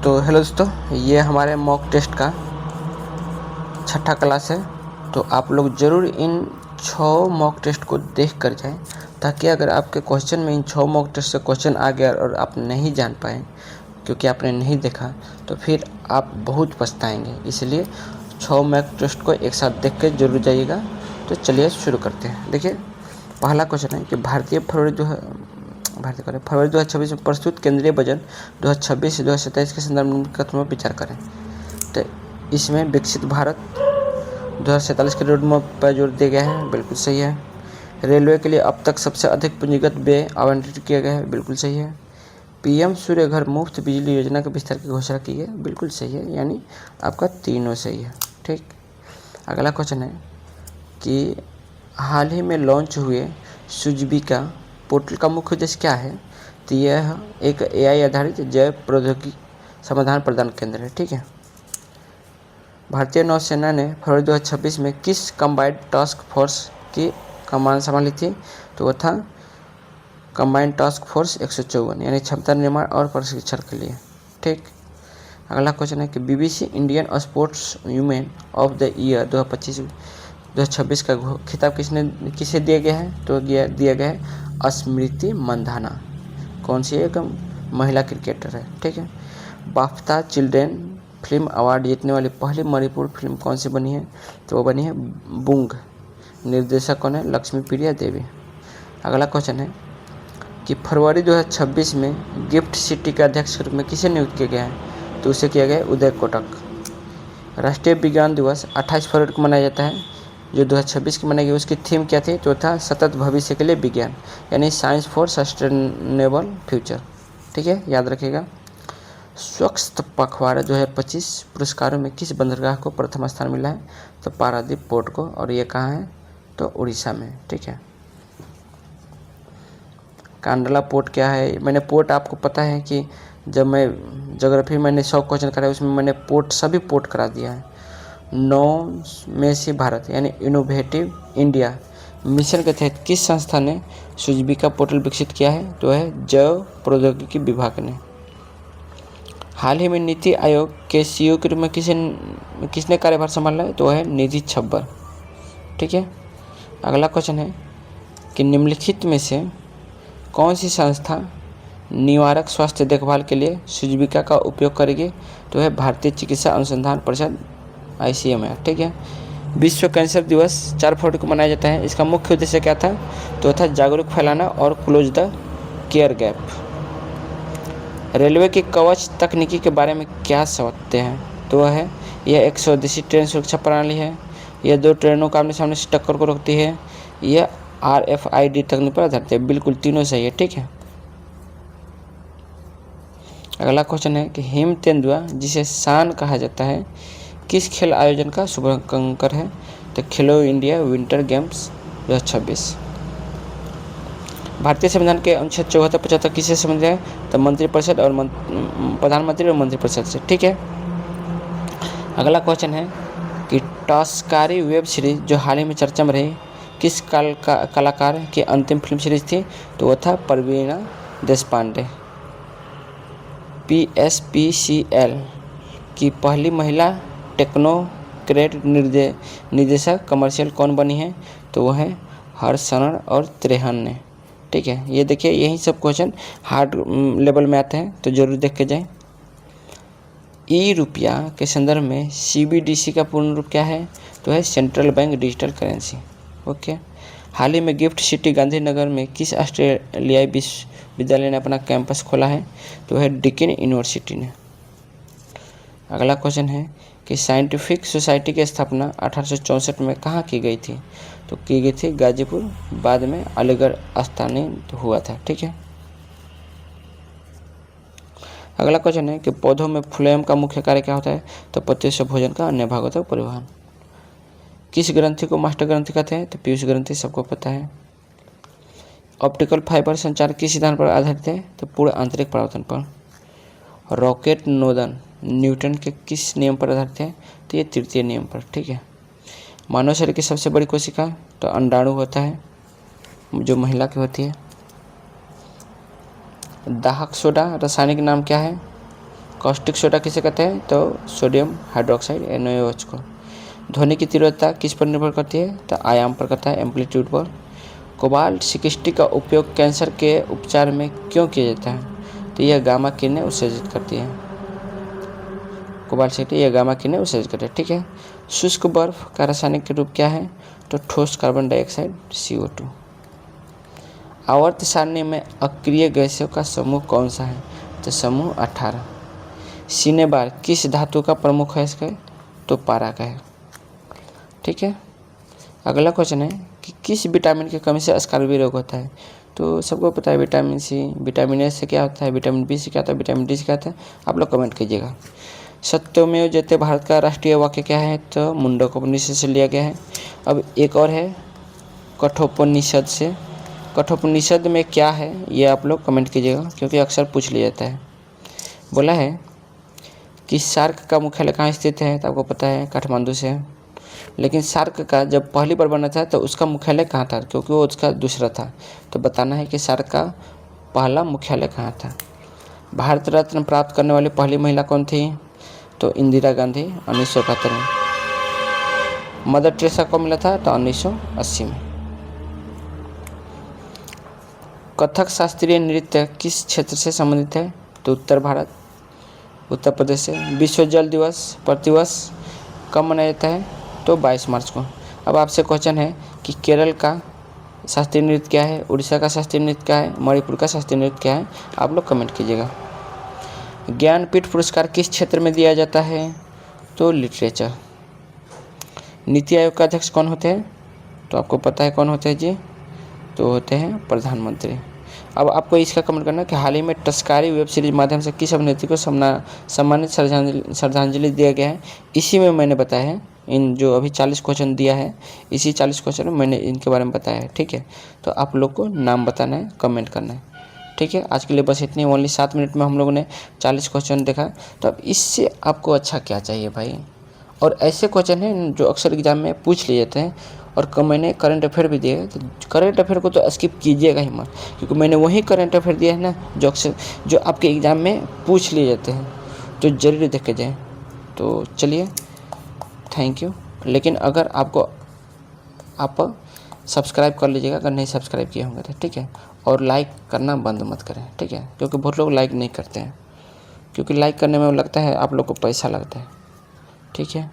तो हेलो दोस्तों, ये हमारे मॉक टेस्ट का छठा क्लास है। तो आप लोग ज़रूर इन 6 मॉक टेस्ट को देख कर जाएं, ताकि अगर आपके क्वेश्चन में इन 6 मॉक टेस्ट से क्वेश्चन आ गया और आप नहीं जान पाए क्योंकि आपने नहीं देखा, तो फिर आप बहुत पछताएंगे। इसलिए 6 मॉक टेस्ट को एक साथ देख के जरूर जाइएगा। तो चलिए शुरू करते हैं। देखिए, पहला क्वेश्चन है कि फरवरी 2026 में प्रस्तुत केंद्रीय बजट 2026 से 2027 के संदर्भ में कथनों पर विचार करें। तो इसमें विकसित भारत 2047 के रोड मैप पर जोर दिया गया है, बिल्कुल सही है। रेलवे के लिए अब तक सबसे अधिक पूंजीगत व्यय आवंटित किया गया है, बिल्कुल सही है। पीएम सूर्य घर मुफ्त बिजली योजना के विस्तार की घोषणा की है, बिल्कुल सही है। यानी आपका तीनों सही है। ठीक, अगला क्वेश्चन है कि हाल ही में लॉन्च हुए सुजबिका पोर्टल का मुख्य उद्देश्य क्या है। तो यह एक एआई आधारित जैव प्रौद्योगिकी समाधान प्रदान केंद्र है। ठीक है। भारतीय नौसेना ने फरवरी 2026 में किस कंबाइंड टास्क फोर्स की कमान संभाली थी। तो वह था कंबाइंड टास्क फोर्स 154, यानी क्षमता निर्माण और प्रशिक्षण के लिए। ठीक, अगला क्वेश्चन है कि BBC Indian sports women of the year 2026 का खिताब किसे दिया गया है। तो दिया गया है स्मृति मंधाना। कौन सी एक महिला क्रिकेटर है। ठीक है। बाफ्ता चिल्ड्रेन फिल्म अवार्ड जीतने वाली पहली मणिपुर फिल्म कौन सी बनी है। तो वो बनी है बुंग। निर्देशक कौन है, लक्ष्मी प्रिया देवी। अगला क्वेश्चन है कि फरवरी 2026 में गिफ्ट सिटी के अध्यक्ष के रूप में किसे नियुक्त किया गया है। तो उसे किया गया है उदय कोटक। राष्ट्रीय विज्ञान दिवस 28 फरवरी को मनाया जाता है। जो 2026 की मनाई गई उसकी थीम क्या थी। तो था सतत भविष्य के लिए विज्ञान, यानी साइंस फॉर सस्टेनेबल फ्यूचर। ठीक है, याद रखिएगा। स्वच्छ पखवाड़ा 2025 पुरस्कारों में किस बंदरगाह को प्रथम स्थान मिला है। तो पारादीप पोर्ट को, और ये कहाँ है। तो उड़ीसा में। ठीक है। कांडला पोर्ट क्या है। मैंने पोर्ट, आपको पता है कि जब मैं ज्योग्राफी मैंने 100 क्वेश्चन कराया, उसमें मैंने पोर्ट सभी पोर्ट करा दिया है। 9 में से भारत, यानी इनोवेटिव इंडिया मिशन के तहत किस संस्था ने सुजबिका पोर्टल विकसित किया है। तो है जैव प्रौद्योगिकी विभाग ने। हाल ही में नीति आयोग के सीईओ के रूप में किसने कार्यभार संभाला है। तो है निधि छब्बर। ठीक है। अगला क्वेश्चन है कि निम्नलिखित में से कौन सी संस्था निवारक स्वास्थ्य देखभाल के लिए सुजबिका का उपयोग करेगी। तो है भारतीय चिकित्सा अनुसंधान परिषद, ICMR। ठीक है। विश्व कैंसर दिवस 4 फरवरी को मनाया जाता है। इसका मुख्य उद्देश्य क्या था। तो था जागरूक फैलाना और close the care gap. Railway की कवच तकनीकी के बारे में क्या समझते हैं। तो है यह एक स्वदेशी ट्रेन सुरक्षा प्रणाली है। यह 2 ट्रेनों को आमने सामने से टक्कर को रोकती है। यह RFID तकनीक पर आधारित है, बिल्कुल तीनों सही है। ठीक है। अगला क्वेश्चन है कि हिम तेंदुआ, जिसे शान कहा जाता है, किस खेल आयोजन का शुभारंभकर है। तो खेलो इंडिया विंटर गेम्स 2026। भारतीय संविधान के अनुच्छेद 74, 75 किससे संबंधित है। तो मंत्रिपरिषद और प्रधानमंत्री और मंत्रिपरिषद से। ठीक है। अगला क्वेश्चन है कि टॉस्कारी वेब सीरीज जो हाल ही में चर्चा में रही, किस कलाकार की अंतिम फिल्म सीरीज थी। तो वो था परवीना देशपांडे। PSPCL की पहली महिला टेक्नोक्रेट निर्देशक कमर्शियल कौन बनी है। तो वो है हरशरण और त्रेहन ने। ठीक है। ये देखिए, यही सब क्वेश्चन हार्ड लेवल में आते हैं, तो जरूर देख के जाएं। रुपया के संदर्भ में CBDC का पूर्ण रूप क्या है। तो है central bank digital currency. Okay. हाल ही में गिफ्ट सिटी गांधीनगर में किस ऑस्ट्रेलियाई विश्वविद्यालय ने अपना कैंपस खोला है। तो है डिकिन यूनिवर्सिटी ने। अगला क्वेश्चन है कि साइंटिफिक सोसाइटी की स्थापना 1864 में कहाँ की गई थी। तो की गई थी गाजीपुर, बाद में अलीगढ़ स्थानीय हुआ था। ठीक है। अगला क्वेश्चन है कि पौधों में फ्लोएम का मुख्य कार्य क्या होता है। तो पत्तियों से भोजन का अन्य भागों तक परिवहन। किस ग्रंथि को मास्टर ग्रंथि कहते हैं। तो पीयूष ग्रंथि, सबको पता है। ऑप्टिकल फाइबर संचार किस सिद्धांत पर आधारित है। तो पूर्ण आंतरिक परावर्तन पर। रॉकेट नोदन न्यूटन के किस नियम पर आधारित है। तो ये तृतीय नियम पर। ठीक है। मानव शरीर की सबसे बड़ी कोशिका तो अंडाणु होता है, जो महिला की होती है। दाहक सोडा रासायनिक नाम क्या है। कॉस्टिक सोडा किसे कहते हैं? तो सोडियम हाइड्रोक्साइड NaOH को। ध्वनि की तीव्रता किस पर निर्भर करती है? तो आयाम पर करता है, एम्पलीट्यूड पर। कोबाल्ट 60 का उपयोग कैंसर के उपचार में क्यों किया जाता है? तो यह गामा किरणें उत्सर्जित करती है। कोबाल्ट 60 यह गामा किरणें उत्सर्जित करती है। ठीक है। शुष्क बर्फ का रासायनिक रूप क्या है? तो ठोस कार्बन डाइऑक्साइड CO2। आवर्त सारणी में अक्रिय गैसों का समूह कौन सा है? तो समूह 18। सिनेबार किस धातु का प्रमुख है? इसका तो पारा का है। ठीक है। अगला क्वेश्चन है कि किस विटामिन की कमी से स्कार्वी रोग होता है? तो सबको पता है विटामिन सी, विटामिन ए से क्या होता है, विटामिन बी से क्या होता है, विटामिन डी से क्या होता है, आप लोग कमेंट कीजिएगा। सत्यमेव जयते भारत का राष्ट्रीय वाक्य क्या है? तो मुंडकोपनिषद से लिया गया है। अब एक और है कठोपनिषद से। कठोपनिषद में क्या है ये आप लोग कमेंट कीजिएगा, क्योंकि अक्सर पूछ लिया जाता है। बोला है कि सार्क का मुख्यालय कहाँ स्थित है? तो आपको पता है काठमांडू से है। लेकिन सार्क का जब पहली बार बना था तो उसका मुख्यालय कहाँ था? क्योंकि वो उसका दूसरा था। तो बताना है कि सार्क का पहला मुख्यालय कहाँ था। भारत रत्न प्राप्त करने वाली पहली महिला कौन थी? तो इंदिरा गांधी 1971 में। मदर टेरेसा को मिला था? तो 1980 में। कथक शास्त्रीय नृत्य किस क्षेत्र से संबंधित है? तो उत्तर भारत, उत्तर प्रदेश से। विश्व जल दिवस प्रतिवर्ष कब मनाया जाता है? तो 22 मार्च को। अब आपसे क्वेश्चन है कि केरल का शास्त्रीय नृत्य क्या है, उड़ीसा का शास्त्रीय नृत्य क्या है, मणिपुर का शास्त्रीय नृत्य क्या है, आप लोग कमेंट कीजिएगा। ज्ञानपीठ पुरस्कार किस क्षेत्र में दिया जाता है? तो लिटरेचर। नीति आयोग का अध्यक्ष कौन होते हैं? तो आपको पता है कौन होते हैं जी? तो होते हैं प्रधानमंत्री। अब आपको इसका कमेंट करना है कि हाल ही में टस्कारी वेब सीरीज माध्यम से किस अभिनेत्री को सम्मानित श्रद्धांजलि दिया गया है? इसी में मैंने बताया है, इन जो अभी 40 क्वेश्चन दिया है, इसी 40 क्वेश्चन में मैंने इनके बारे में बताया है। ठीक है। तो आप लोग को नाम बताना है, कमेंट करना है। ठीक है। आज के लिए बस इतनी। ओनली 7 मिनट में हम लोगों ने 40 क्वेश्चन देखा। तो अब इससे आपको अच्छा क्या चाहिए भाई? और ऐसे क्वेश्चन हैं जो अक्सर एग्जाम में पूछ लिए जाते हैं। और मैंने करंट अफेयर भी दिया है, तो करंट अफेयर को तो स्किप कीजिएगा ही मत, क्योंकि मैंने वही करंट अफेयर दिया है ना जो अक्सर जो आपके एग्ज़ाम में पूछ लिए जाते हैं, तो जरूर देख के जाएँ। तो चलिए, थैंक यू। लेकिन अगर आपको आप सब्सक्राइब कर लीजिएगा अगर नहीं सब्सक्राइब किए होंगे तो। ठीक है। और लाइक करना बंद मत करें। ठीक है। क्योंकि बहुत लोग लाइक नहीं करते हैं, क्योंकि लाइक करने में लगता है आप लोग को पैसा लगता है। ठीक है।